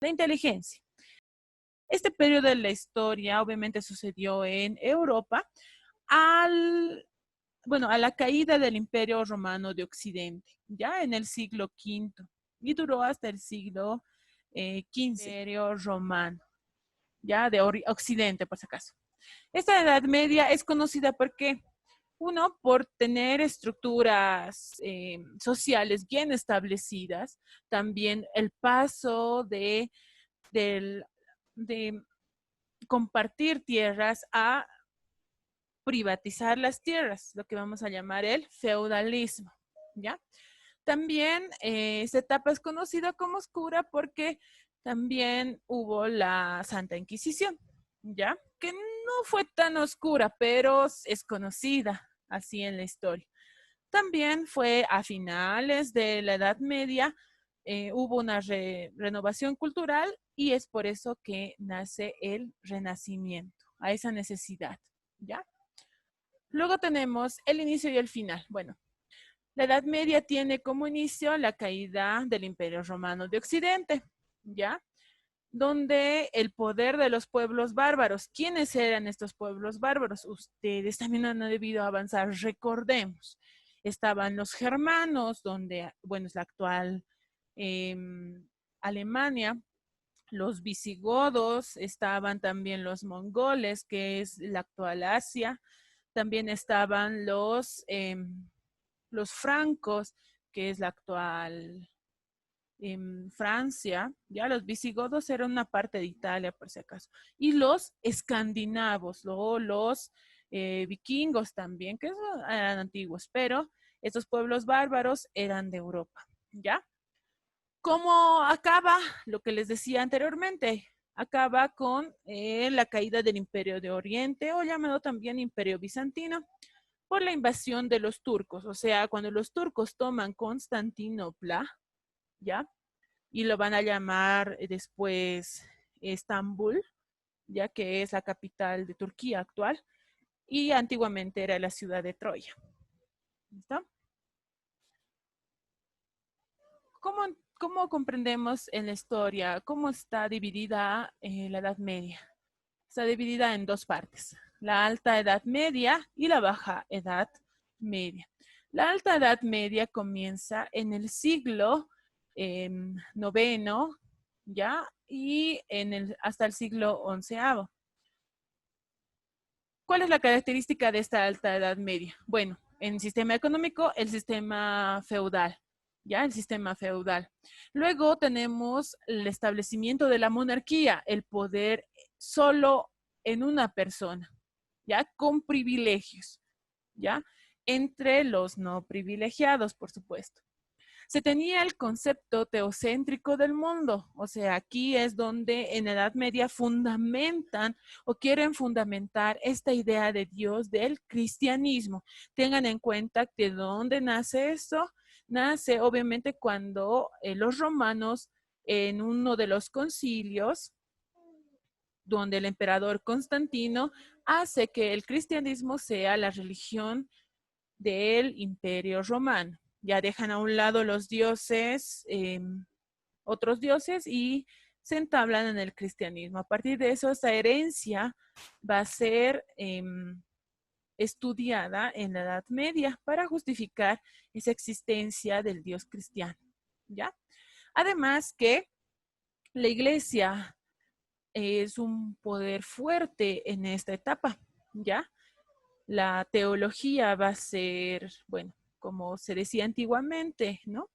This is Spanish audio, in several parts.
la inteligencia. Este periodo de la historia obviamente sucedió en Europa a la caída del Imperio Romano de Occidente, ya en el siglo V, y duró hasta el siglo XV, Imperio Romano, ya de Occidente, por si acaso. Esta Edad Media es conocida porque, uno, por tener estructuras sociales bien establecidas, también el paso de compartir tierras a privatizar las tierras, lo que vamos a llamar el feudalismo, ¿ya? También esta etapa es conocida como oscura porque también hubo la Santa Inquisición, ¿ya? Que no fue tan oscura, pero es conocida así en la historia. También fue a finales de la Edad Media, hubo una renovación cultural y es por eso que nace el Renacimiento, a esa necesidad, ¿ya? Luego tenemos el inicio y el final. Bueno, la Edad Media tiene como inicio la caída del Imperio Romano de Occidente, ¿ya? Donde el poder de los pueblos bárbaros. ¿Quiénes eran estos pueblos bárbaros? Ustedes también han debido avanzar. Recordemos, estaban los germanos, donde, bueno, es la actual eh, Alemania, los visigodos, estaban también los mongoles, que es la actual Asia, también estaban los francos, que es la actual Francia, ya los visigodos eran una parte de Italia, por si acaso, y los escandinavos, luego los vikingos también, que eran antiguos, pero estos pueblos bárbaros eran de Europa, ¿ya? ¿Cómo acaba? Lo que les decía anteriormente, acaba con la caída del Imperio de Oriente, o llamado también Imperio Bizantino, por la invasión de los turcos. O sea, cuando los turcos toman Constantinopla, ¿ya? Y lo van a llamar después Estambul, ya que es la capital de Turquía actual, y antiguamente era la ciudad de Troya. ¿Listo? ¿Cómo comprendemos en la historia cómo está dividida la Edad Media? Está dividida en dos partes, la Alta Edad Media y la Baja Edad Media. La Alta Edad Media comienza en el siglo noveno, ¿ya? Y hasta el siglo onceavo. ¿Cuál es la característica de esta Alta Edad Media? Bueno, en el sistema económico, el sistema feudal, ¿ya? El sistema feudal. Luego tenemos el establecimiento de la monarquía, el poder solo en una persona, ¿ya? Con privilegios, ¿ya? Entre los no privilegiados, por supuesto. Se tenía el concepto teocéntrico del mundo, o sea, aquí es donde en la Edad Media fundamentan o quieren fundamentar esta idea de Dios del cristianismo. Tengan en cuenta que de dónde nace esto, nace obviamente cuando los romanos en uno de los concilios, donde el emperador Constantino hace que el cristianismo sea la religión del Imperio Romano. Ya dejan a un lado los dioses, otros dioses, y se entablan en el cristianismo. A partir de eso, esta herencia va a ser estudiada en la Edad Media para justificar esa existencia del Dios cristiano, ¿ya? Además que la iglesia es un poder fuerte en esta etapa, ¿ya? La teología va a ser, bueno, como se decía antiguamente, ¿no?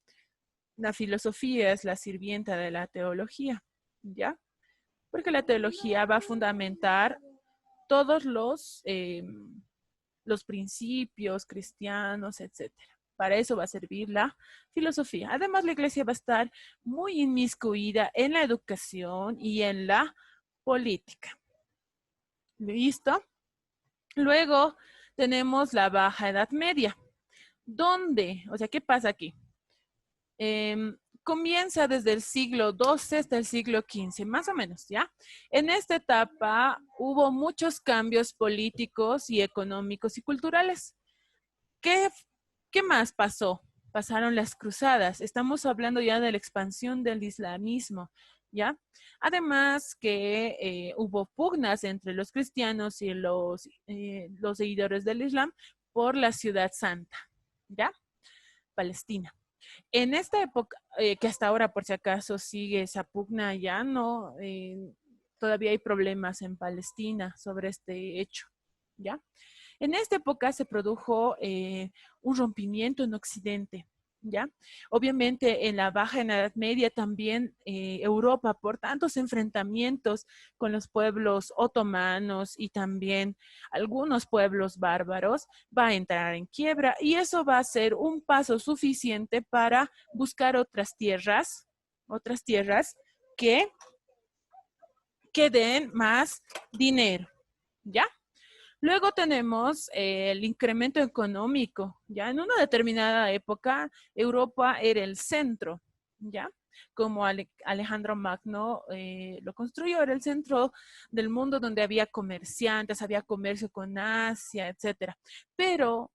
La filosofía es la sirvienta de la teología, ¿ya? Porque la teología va a fundamentar todos los principios cristianos, etcétera. Para eso va a servir la filosofía. Además, la iglesia va a estar muy inmiscuida en la educación y en la política. ¿Listo? Luego tenemos la Baja Edad Media. ¿Dónde? O sea, ¿qué pasa aquí? Comienza desde el siglo XII hasta el siglo XV, más o menos, ¿ya? En esta etapa hubo muchos cambios políticos y económicos y culturales. ¿Qué más pasó? Pasaron las cruzadas. Estamos hablando ya de la expansión del islamismo. ¿ya? Además que hubo pugnas entre los cristianos y los seguidores del Islam por la ciudad santa, ¿ya? Palestina. En esta época, que hasta ahora por si acaso sigue esa pugna ya, no, todavía hay problemas en Palestina sobre este hecho, ¿ya? En esta época se produjo un rompimiento en Occidente, ¿ya? Obviamente en la Baja Edad Media también Europa, por tantos enfrentamientos con los pueblos otomanos y también algunos pueblos bárbaros, va a entrar en quiebra y eso va a ser un paso suficiente para buscar otras tierras que, que den más dinero, ¿ya? Luego tenemos el incremento económico. Ya en una determinada época, Europa era el centro, ¿ya? Como Alejandro Magno lo construyó, era el centro del mundo donde había comerciantes, había comercio con Asia, etcétera. Pero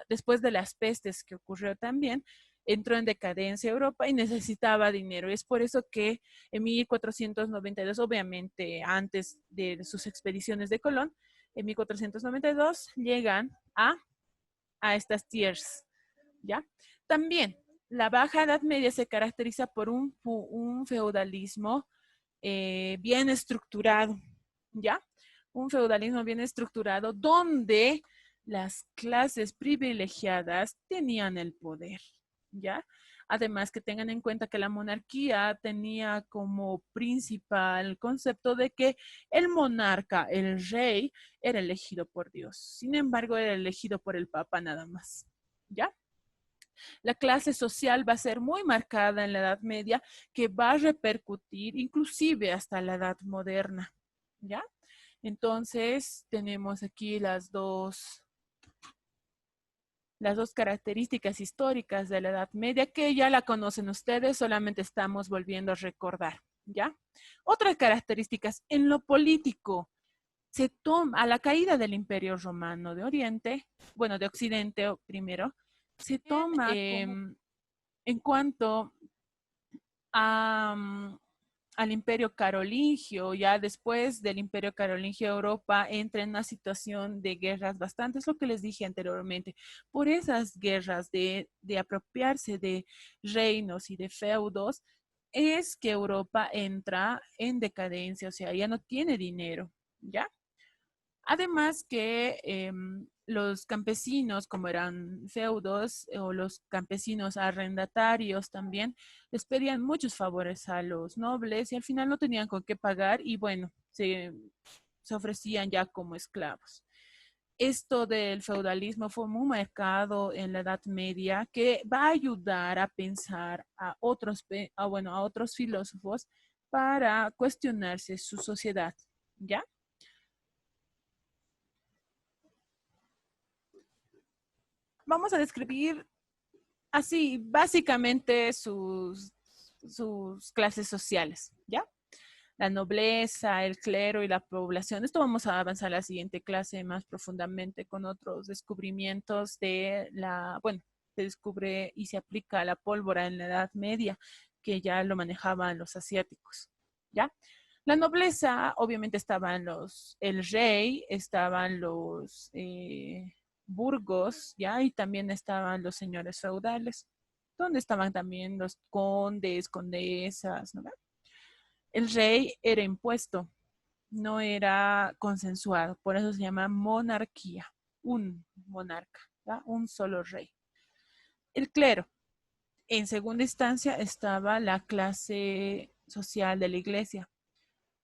después de las pestes que ocurrió también, entró en decadencia Europa y necesitaba dinero. Es por eso que en 1492, obviamente antes de sus expediciones de Colón, en 1492 llegan a estas tierras, ¿ya? También la Baja Edad Media se caracteriza por un feudalismo bien estructurado, ¿ya? Un feudalismo bien estructurado donde las clases privilegiadas tenían el poder, ¿ya? Además que tengan en cuenta que la monarquía tenía como principal concepto de que el monarca, el rey, era elegido por Dios. Sin embargo, era elegido por el Papa nada más, ¿ya? La clase social va a ser muy marcada en la Edad Media, que va a repercutir inclusive hasta la Edad Moderna, ¿ya? Entonces, tenemos aquí las dos características históricas de la Edad Media que ya la conocen ustedes, solamente estamos volviendo a recordar, ¿ya? Otras características en lo político. Se toma a la caída del Imperio Romano de Oriente, bueno, de Occidente primero, se toma en cuanto a, al Imperio Carolingio, ya después del Imperio Carolingio, Europa entra en una situación de guerras bastante, es lo que les dije anteriormente, por esas guerras de apropiarse de reinos y de feudos, es que Europa entra en decadencia, o sea, ya no tiene dinero, ¿ya? Además que los campesinos, como eran feudos, o los campesinos arrendatarios también, les pedían muchos favores a los nobles y al final no tenían con qué pagar y bueno, se ofrecían ya como esclavos. Esto del feudalismo fue muy marcado en la Edad Media que va a ayudar a pensar a otros filósofos para cuestionarse su sociedad, ¿ya? Vamos a describir así básicamente sus clases sociales, ¿ya? La nobleza, el clero y la población. Esto vamos a avanzar a la siguiente clase más profundamente con otros descubrimientos bueno, se descubre y se aplica la pólvora en la Edad Media, que ya lo manejaban los asiáticos, ¿ya? La nobleza, obviamente estaban el rey, estaban los burgos, ¿ya? Y también estaban los señores feudales, donde estaban también los condes, condesas, ¿no? El rey era impuesto, no era consensuado, por eso se llama monarquía, un monarca, ¿ya? Un solo rey. El clero, en segunda instancia estaba la clase social de la iglesia.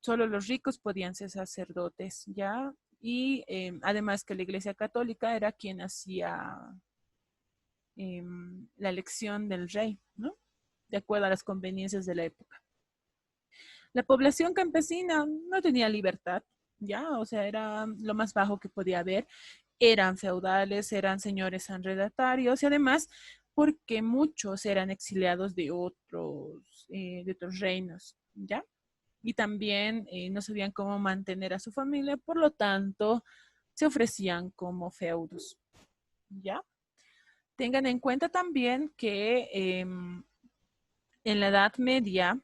Solo los ricos podían ser sacerdotes, ¿ya? Y además que la iglesia católica era quien hacía la elección del rey, ¿no? De acuerdo a las conveniencias de la época. La población campesina no tenía libertad, ¿ya? O sea, era lo más bajo que podía haber. Eran feudales, eran señores arrendatarios y además porque muchos eran exiliados de otros reinos, ¿ya? Y también no sabían cómo mantener a su familia, por lo tanto, se ofrecían como feudos, ¿ya? Tengan en cuenta también que en la Edad Media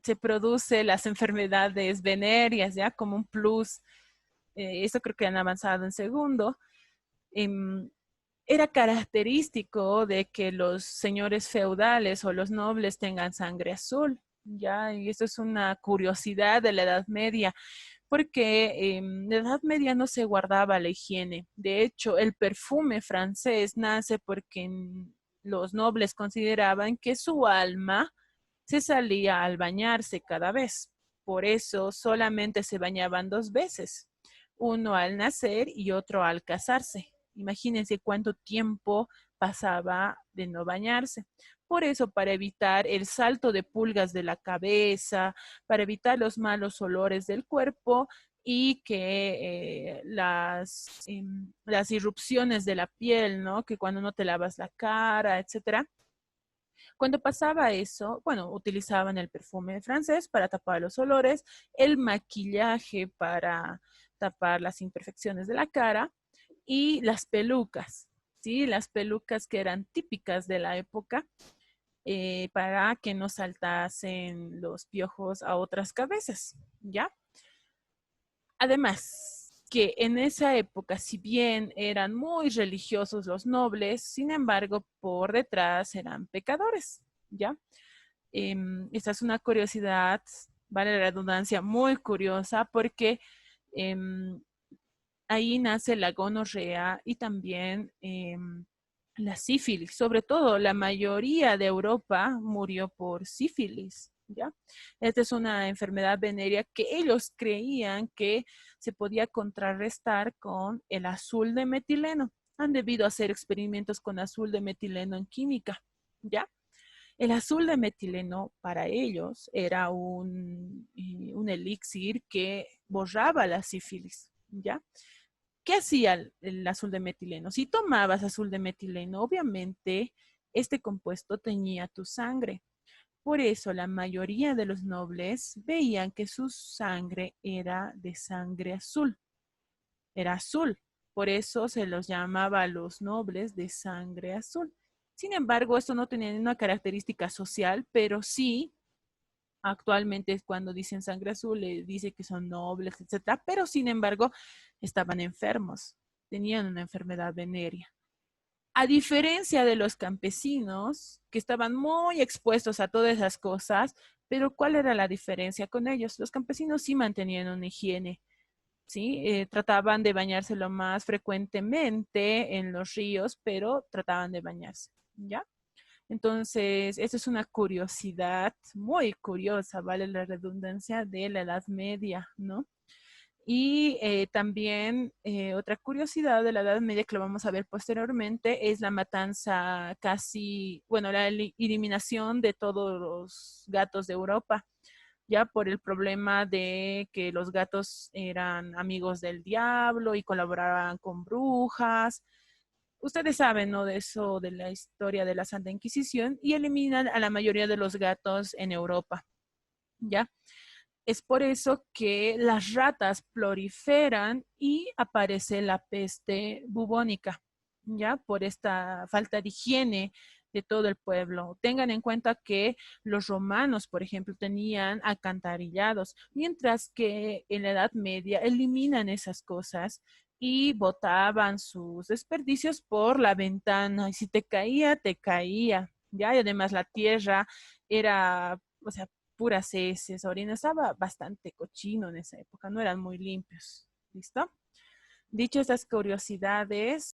se produce las enfermedades venéreas, ya como un plus. Eso creo que han avanzado en segundo. Em, Era característico de que los señores feudales o los nobles tengan sangre azul, ya, y esto es una curiosidad de la Edad Media, porque en la Edad Media no se guardaba la higiene. De hecho, el perfume francés nace porque los nobles consideraban que su alma se salía al bañarse cada vez. Por eso solamente se bañaban dos veces, uno al nacer y otro al casarse. Imagínense cuánto tiempo pasaba de no bañarse. Por eso, para evitar el salto de pulgas de la cabeza, para evitar los malos olores del cuerpo y que las irrupciones de la piel, ¿no? Que cuando no te lavas la cara, etcétera. Cuando pasaba eso, bueno, utilizaban el perfume francés para tapar los olores, el maquillaje para tapar las imperfecciones de la cara y las pelucas, ¿sí? Las pelucas que eran típicas de la época para que no saltasen los piojos a otras cabezas, ¿ya? Además, que en esa época, si bien eran muy religiosos los nobles, sin embargo, por detrás eran pecadores, ¿ya? Esta es una curiosidad, vale la redundancia, muy curiosa, porque em, ahí nace la gonorrea y también la sífilis. Sobre todo, la mayoría de Europa murió por sífilis, ¿ya? Esta es una enfermedad venérea que ellos creían que se podía contrarrestar con el azul de metileno. Han debido hacer experimentos con azul de metileno en química, ¿ya? El azul de metileno para ellos era un elixir que borraba la sífilis, ¿ya? ¿Qué hacía el azul de metileno? Si tomabas azul de metileno, obviamente este compuesto teñía tu sangre. Por eso la mayoría de los nobles veían que su sangre era de sangre azul. Era azul. Por eso se los llamaba a los nobles de sangre azul. Sin embargo, esto no tenía una característica social, pero sí, actualmente es cuando dicen sangre azul, le dice que son nobles, etcétera, pero sin embargo, estaban enfermos, tenían una enfermedad venérea. A diferencia de los campesinos, que estaban muy expuestos a todas esas cosas, pero ¿cuál era la diferencia con ellos? Los campesinos sí mantenían una higiene, ¿sí? Trataban de bañarse lo más frecuentemente en los ríos, pero trataban de bañarse, ¿ya? Entonces, esa es una curiosidad muy curiosa, vale la redundancia, de la Edad Media, ¿no? Y también otra curiosidad de la Edad Media que lo vamos a ver posteriormente es la matanza casi, bueno, la eliminación de todos los gatos de Europa, ya por el problema de que los gatos eran amigos del diablo y colaboraban con brujas. Ustedes saben, ¿no? De eso, de la historia de la Santa Inquisición, y eliminan a la mayoría de los gatos en Europa, ¿ya? Es por eso que las ratas proliferan y aparece la peste bubónica, ¿ya? Por esta falta de higiene de todo el pueblo. Tengan en cuenta que los romanos, por ejemplo, tenían alcantarillados, mientras que en la Edad Media eliminan esas cosas y botaban sus desperdicios por la ventana. Y si te caía, te caía, ¿ya? Y además la tierra era, o sea, puras heces, orina, estaba bastante cochino en esa época, no eran muy limpios. ¿Listo? Dicho estas curiosidades,